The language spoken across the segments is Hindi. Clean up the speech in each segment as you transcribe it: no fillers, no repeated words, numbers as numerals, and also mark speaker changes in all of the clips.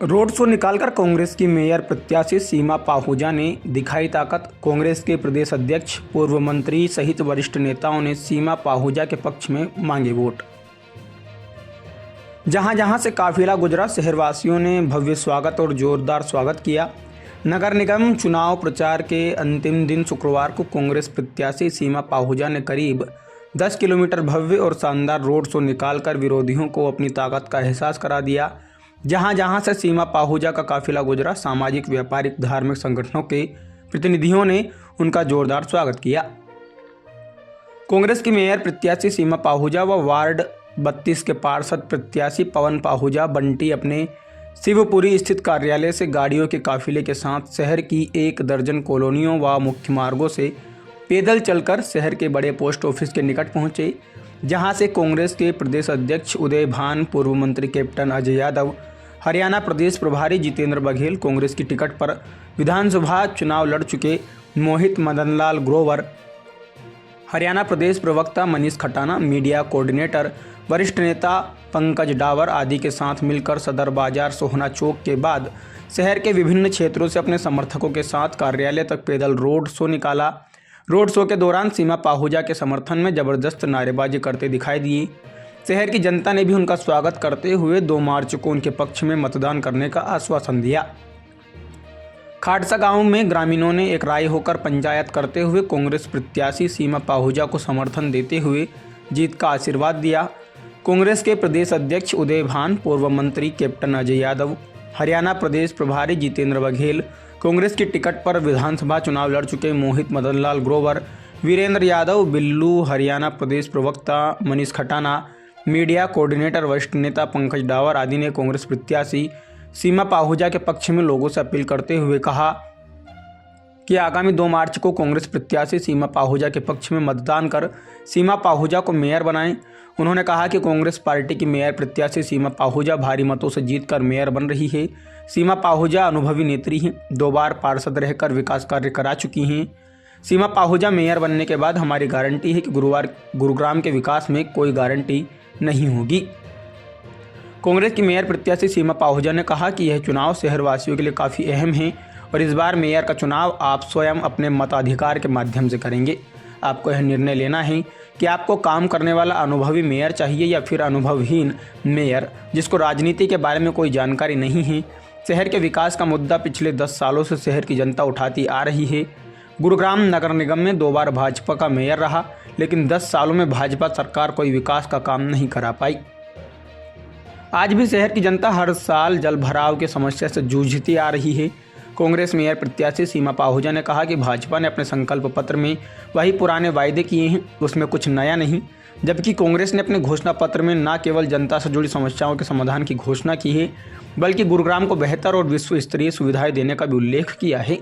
Speaker 1: रोड शो निकालकर कांग्रेस की मेयर प्रत्याशी सीमा पाहूजा ने दिखाई ताकत। कांग्रेस के प्रदेश अध्यक्ष, पूर्व मंत्री सहित वरिष्ठ नेताओं ने सीमा पाहूजा के पक्ष में मांगे वोट। जहां जहां से काफिला गुजरा, शहरवासियों ने भव्य स्वागत और जोरदार स्वागत किया। नगर निगम चुनाव प्रचार के अंतिम दिन शुक्रवार को कांग्रेस प्रत्याशी सीमा पाहूजा ने करीब 10 किलोमीटर भव्य और शानदार रोड शो निकालकर विरोधियों को अपनी ताकत का एहसास करा दिया। जहां जहां से सीमा पाहूजा का काफिला गुजरा, सामाजिक, व्यापारिक, धार्मिक संगठनों के प्रतिनिधियों ने उनका जोरदार स्वागत किया। कांग्रेस की मेयर प्रत्याशी सीमा पाहूजा व वार्ड 32 के पार्षद प्रत्याशी पवन पाहूजा बंटी अपने शिवपुरी स्थित कार्यालय से गाड़ियों के काफिले के साथ शहर की 1 दर्जन कॉलोनियों व मुख्य मार्गों से पैदल चलकर शहर के बड़े पोस्ट ऑफिस के निकट पहुंचे, जहां से कांग्रेस के प्रदेश अध्यक्ष उदय भान, पूर्व मंत्री कैप्टन अजय यादव, हरियाणा प्रदेश प्रभारी जितेंद्र बघेल, कांग्रेस की टिकट पर विधानसभा चुनाव लड़ चुके मोहित मदनलाल ग्रोवर, हरियाणा प्रदेश प्रवक्ता मनीष खटाना, मीडिया कोऑर्डिनेटर वरिष्ठ नेता पंकज डावर आदि के साथ मिलकर सदर बाजार सोहना चौक के बाद शहर के विभिन्न क्षेत्रों से अपने समर्थकों के साथ कार्यालय तक पैदल रोड शो निकाला। रोड शो के दौरान सीमा पाहूजा के समर्थन में जबरदस्त नारेबाजी करते दिखाई दिए। शहर की जनता ने भी उनका स्वागत करते हुए 2 मार्च को उनके पक्ष में मतदान करने का आश्वासन दिया। खाटसा गांव में ग्रामीणों ने एक राय होकर पंचायत करते हुए कांग्रेस प्रत्याशी सीमा पाहूजा को समर्थन देते हुए जीत का आशीर्वाद दिया। कांग्रेस के प्रदेश अध्यक्ष उदय भान, पूर्व मंत्री कैप्टन अजय यादव, हरियाणा प्रदेश प्रभारी जितेंद्र बघेल, कांग्रेस की टिकट पर विधानसभा चुनाव लड़ चुके मोहित मदनलाल ग्रोवर, वीरेंद्र यादव, बिल्लू, हरियाणा प्रदेश प्रवक्ता मनीष खटाना, मीडिया कोऑर्डिनेटर वरिष्ठ नेता पंकज डावर आदि ने कांग्रेस प्रत्याशी सीमा पाहूजा के पक्ष में लोगों से अपील करते हुए कहा कि आगामी 2 मार्च को कांग्रेस प्रत्याशी सीमा पाहूजा के पक्ष में मतदान कर सीमा पाहूजा को मेयर बनाएं। उन्होंने कहा कि कांग्रेस पार्टी की मेयर प्रत्याशी सीमा पाहूजा भारी मतों से जीतकर मेयर बन रही है। सीमा पाहूजा अनुभवी नेत्री हैं, 2 बार पार्षद रहकर विकास कार्य करा चुकी हैं। सीमा पाहूजा मेयर बनने के बाद हमारी गारंटी है कि गुरुग्राम के विकास में कोई गारंटी नहीं होगी। कांग्रेस की मेयर प्रत्याशी सीमा पाहूजा ने कहा कि यह चुनाव शहरवासियों के लिए काफ़ी अहम है और इस बार मेयर का चुनाव आप स्वयं अपने मताधिकार के माध्यम से करेंगे। आपको यह निर्णय लेना है कि आपको काम करने वाला अनुभवी मेयर चाहिए या फिर अनुभवहीन मेयर जिसको राजनीति के बारे में कोई जानकारी नहीं है। शहर के विकास का मुद्दा पिछले 10 सालों से शहर की जनता उठाती आ रही है। गुरुग्राम नगर निगम में 2 बार भाजपा का मेयर रहा, लेकिन 10 सालों में भाजपा सरकार कोई विकास का काम नहीं करा पाई। आज भी शहर की जनता हर साल जल भराव की समस्या से जूझती आ रही है। कांग्रेस मेयर प्रत्याशी सीमा पाहूजा ने कहा कि भाजपा ने अपने संकल्प पत्र में वही पुराने वायदे किए हैं, उसमें कुछ नया नहीं। जबकि कांग्रेस ने अपने घोषणा पत्र में न केवल जनता से जुड़ी समस्याओं के समाधान की घोषणा की है, बल्कि गुरुग्राम को बेहतर और विश्व स्तरीय सुविधाएं देने का भी उल्लेख किया है।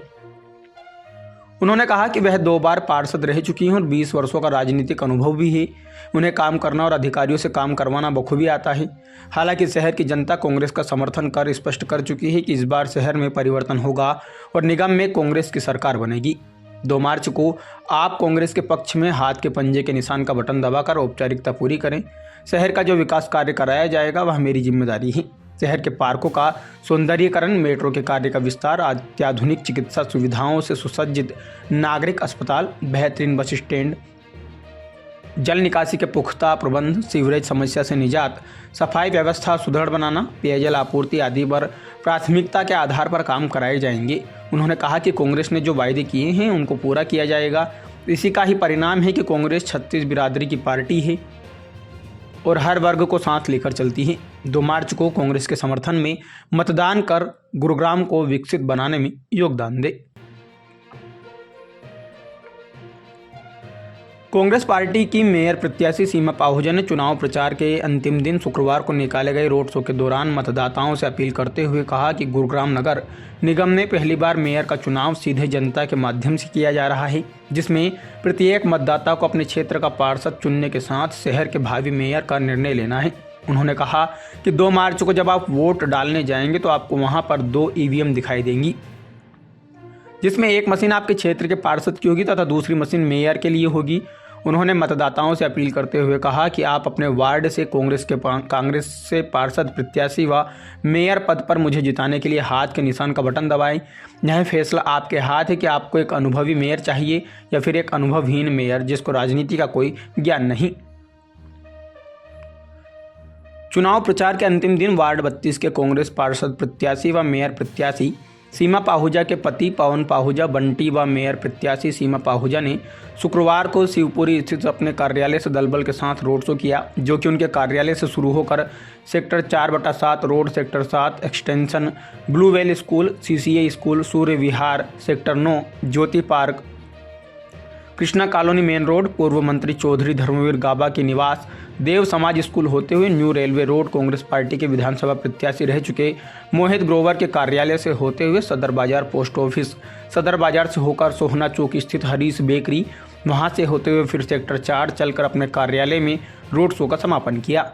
Speaker 1: उन्होंने कहा कि वह 2 बार पार्षद रह चुकी हैं और 20 वर्षों का राजनीतिक अनुभव भी है। उन्हें काम करना और अधिकारियों से काम करवाना बखूबी आता है। हालांकि शहर की जनता कांग्रेस का समर्थन कर स्पष्ट कर चुकी है कि इस बार शहर में परिवर्तन होगा और निगम में कांग्रेस की सरकार बनेगी। 2 मार्च को आप कांग्रेस के पक्ष में हाथ के पंजे के निशान का बटन दबाकर औपचारिकता पूरी करें। शहर का जो विकास कार्य कराया जाएगा वह मेरी जिम्मेदारी है। शहर के पार्कों का सौंदर्यीकरण, मेट्रो के कार्य का विस्तार, अत्याधुनिक चिकित्सा सुविधाओं से सुसज्जित नागरिक अस्पताल, बेहतरीन बस स्टैंड, जल निकासी के पुख्ता प्रबंध, सीवरेज समस्या से निजात, सफाई व्यवस्था सुदृढ़ बनाना, पेयजल आपूर्ति आदि पर प्राथमिकता के आधार पर काम कराए जाएंगे। उन्होंने कहा कि कांग्रेस ने जो वायदे किए हैं उनको पूरा किया जाएगा। इसी का ही परिणाम है कि कांग्रेस 36 बिरादरी की पार्टी है और हर वर्ग को साथ लेकर चलती है। 2 मार्च को कांग्रेस के समर्थन में मतदान कर गुरुग्राम को विकसित बनाने में योगदान दे। कांग्रेस पार्टी की मेयर प्रत्याशी सीमा पाहूजा ने चुनाव प्रचार के अंतिम दिन शुक्रवार को निकाले गए रोड शो के दौरान मतदाताओं से अपील करते हुए कहा कि गुरुग्राम नगर निगम में पहली बार मेयर का चुनाव सीधे जनता के माध्यम से किया जा रहा है, जिसमें प्रत्येक मतदाता को अपने क्षेत्र का पार्षद चुनने के साथ शहर के भावी मेयर का निर्णय लेना है। उन्होंने कहा कि 2 मार्च को जब आप वोट डालने जाएंगे तो आपको वहां पर 2 ईवीएम दिखाई देंगी, जिसमें एक मशीन आपके क्षेत्र के पार्षद की होगी तथा दूसरी मशीन मेयर के लिए होगी उन्होंने मतदाताओं से अपील करते हुए कहा कि आप अपने वार्ड से कांग्रेस से पार्षद प्रत्याशी व मेयर पद पर मुझे जिताने के लिए हाथ के निशान का बटन दबाएं। यह फैसला आपके हाथ है कि आपको एक अनुभवी मेयर चाहिए या फिर एक अनुभवहीन मेयर जिसको राजनीति का कोई ज्ञान नहीं। चुनाव प्रचार के अंतिम दिन वार्ड 32 के कांग्रेस पार्षद प्रत्याशी व मेयर प्रत्याशी सीमा पाहुजा के पति पवन पाहुजा बंटी व मेयर प्रत्याशी सीमा पाहुजा ने शुक्रवार को शिवपुरी स्थित अपने कार्यालय से दलबल के साथ रोड शो किया, जो कि उनके कार्यालय से शुरू होकर sector 4/7 road, sector 7 extension, Bluebell school, CCA school, Surya Vihar, sector 9 Jyoti park, Krishna colony main road, पूर्व मंत्री चौधरी धर्मवीर गाबा के निवास, देव समाज स्कूल होते हुए new railway road, Congress party के विधानसभा प्रत्याशी रह चुके मोहित ग्रोवर के कार्यालय से होते हुए सदर बाजार पोस्ट ऑफिस, सदर बाजार से होकर सोहना चौक स्थित हरीश बेकरी, वहां से होते हुए फिर सेक्टर 4 चलकर अपने कार्यालय में रोड शो का समापन किया।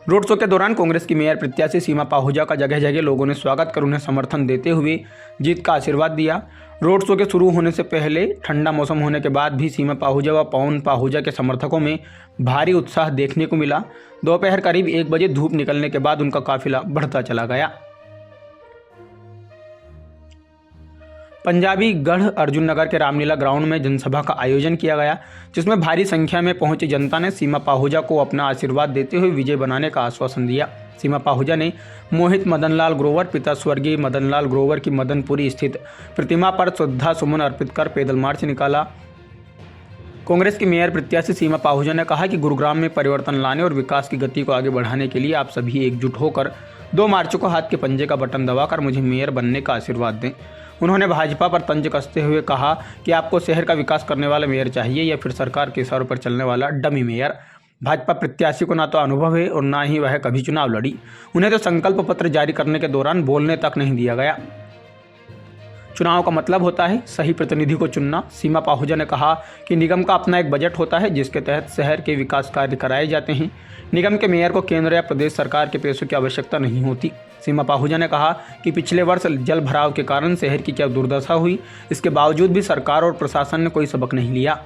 Speaker 1: रोड शो के दौरान कांग्रेस की मेयर प्रत्याशी सीमा पाहुजा का जगह जगह लोगों ने स्वागत कर उन्हें समर्थन देते हुए जीत का आशीर्वाद दिया। रोड शो के शुरू होने से पहले ठंडा मौसम होने के बाद भी सीमा पाहुजा व पवन पाहुजा के समर्थकों में भारी उत्साह देखने को मिला। दोपहर करीब 1 बजे धूप निकलने के बाद उनका काफिला बढ़ता चला गया। पंजाबी गढ़ अर्जुन नगर के रामलीला ग्राउंड में जनसभा का आयोजन किया गया, जिसमें भारी संख्या में पहुंची जनता ने सीमा पाहुजा को अपना आशीर्वाद देते हुए विजय बनाने का आश्वासन दिया। सीमा पाहुजा ने मोहित मदनलाल ग्रोवर पिता स्वर्गीय मदनलाल ग्रोवर की मदनपुरी स्थित प्रतिमा पर श्रद्धा सुमन अर्पित कर पैदल मार्च निकाला। कांग्रेस की मेयर प्रत्याशी सीमा पाहुजा ने कहा कि गुरुग्राम में परिवर्तन लाने और विकास की गति को आगे बढ़ाने के लिए आप सभी एकजुट होकर 2 मार्च को हाथ के पंजे का बटन दबाकर मुझे मेयर बनने का आशीर्वाद दें। उन्होंने भाजपा पर तंज कसते हुए कहा कि आपको शहर का विकास करने वाला मेयर चाहिए या फिर सरकार के इशारों पर चलने वाला डमी मेयर। भाजपा प्रत्याशी को ना तो अनुभव है और ना ही वह कभी चुनाव लड़ी। उन्हें तो संकल्प पत्र जारी करने के दौरान बोलने तक नहीं दिया गया। चुनाव का मतलब होता है सही प्रतिनिधि को चुनना। सीमा पाहुजा ने कहा कि निगम का अपना एक बजट होता है जिसके तहत शहर के विकास कार्य कराए जाते हैं। निगम के मेयर को केंद्र या प्रदेश सरकार के पैसों की आवश्यकता नहीं होती। सीमा पाहुजा ने कहा कि पिछले वर्ष जल भराव के कारण शहर की क्या दुर्दशा हुई, इसके बावजूद भी सरकार और प्रशासन ने कोई सबक नहीं लिया।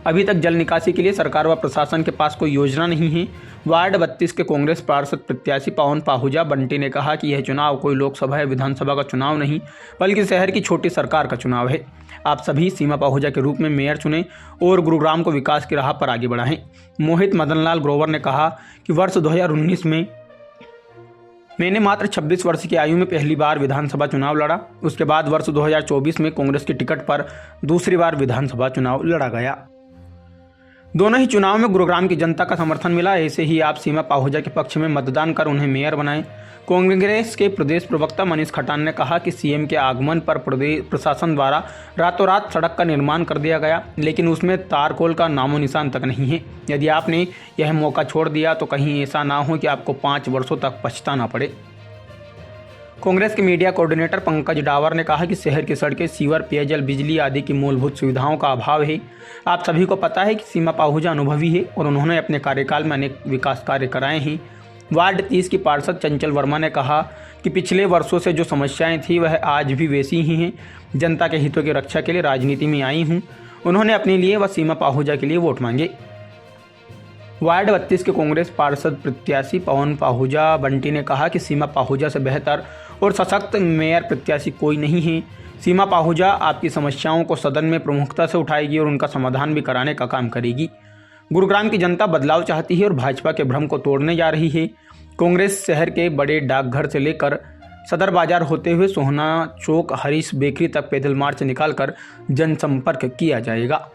Speaker 1: अभी तक जल निकासी के लिए सरकार व प्रशासन के पास कोई योजना नहीं है। वार्ड 32 के कांग्रेस पार्षद प्रत्याशी पवन पाहुजा बंटी ने कहा कि यह चुनाव कोई लोकसभा या विधानसभा का चुनाव नहीं बल्कि शहर की छोटी सरकार का चुनाव है। आप सभी सीमा पाहुजा के रूप में मेयर चुनें और गुरुग्राम को विकास की राह पर आगे बढ़ाएं। मोहित मदनलाल ग्रोवर ने कहा कि वर्ष 2019 में मैंने मात्र 26 वर्ष की आयु में पहली बार विधानसभा चुनाव लड़ा। उसके बाद वर्ष 2024 में कांग्रेस की टिकट पर दूसरी बार विधानसभा चुनाव लड़ा गया। दोनों ही चुनाव में गुरुग्राम की जनता का समर्थन मिला। ऐसे ही आप सीमा पाहुजा के पक्ष में मतदान कर उन्हें मेयर बनाएं। कांग्रेस के प्रदेश प्रवक्ता मनीष खटान ने कहा कि सीएम के आगमन पर प्रदेश प्रशासन द्वारा रातों रात सड़क का निर्माण कर दिया गया, लेकिन उसमें तारकोल का नामो निशान तक नहीं है। यदि आपने यह मौका छोड़ दिया तो कहीं ऐसा ना हो कि आपको 5 वर्षों तक पछताना पड़े। कांग्रेस के मीडिया कोऑर्डिनेटर पंकज डावर ने कहा कि शहर की सड़कें, सीवर, पेयजल, बिजली आदि की मूलभूत सुविधाओं का अभाव है। आप सभी को पता है कि सीमा पाहुजा अनुभवी है और उन्होंने अपने कार्यकाल में अनेक विकास कार्य कराए हैं। वार्ड 30 की पार्षद चंचल वर्मा ने कहा कि पिछले वर्षों से जो समस्याएं थी वह आज भी वैसी ही हैं। जनता के हितों की रक्षा के लिए राजनीति में आई हूँ। उन्होंने अपने लिए व सीमा पाहुजा के लिए वोट मांगे। वार्ड 32 के कांग्रेस पार्षद प्रत्याशी पवन पाहुजा बंटी ने कहा कि सीमा पाहुजा से बेहतर और सशक्त मेयर प्रत्याशी कोई नहीं है। सीमा पाहुजा आपकी समस्याओं को सदन में प्रमुखता से उठाएगी और उनका समाधान भी कराने का काम करेगी। गुरुग्राम की जनता बदलाव चाहती है और भाजपा के भ्रम को तोड़ने जा रही है। कांग्रेस शहर के बड़े डाकघर से लेकर सदर बाजार होते हुए सोहना चौक, हरीश बेकरी तक पैदल मार्च निकालकर जनसंपर्क किया जाएगा।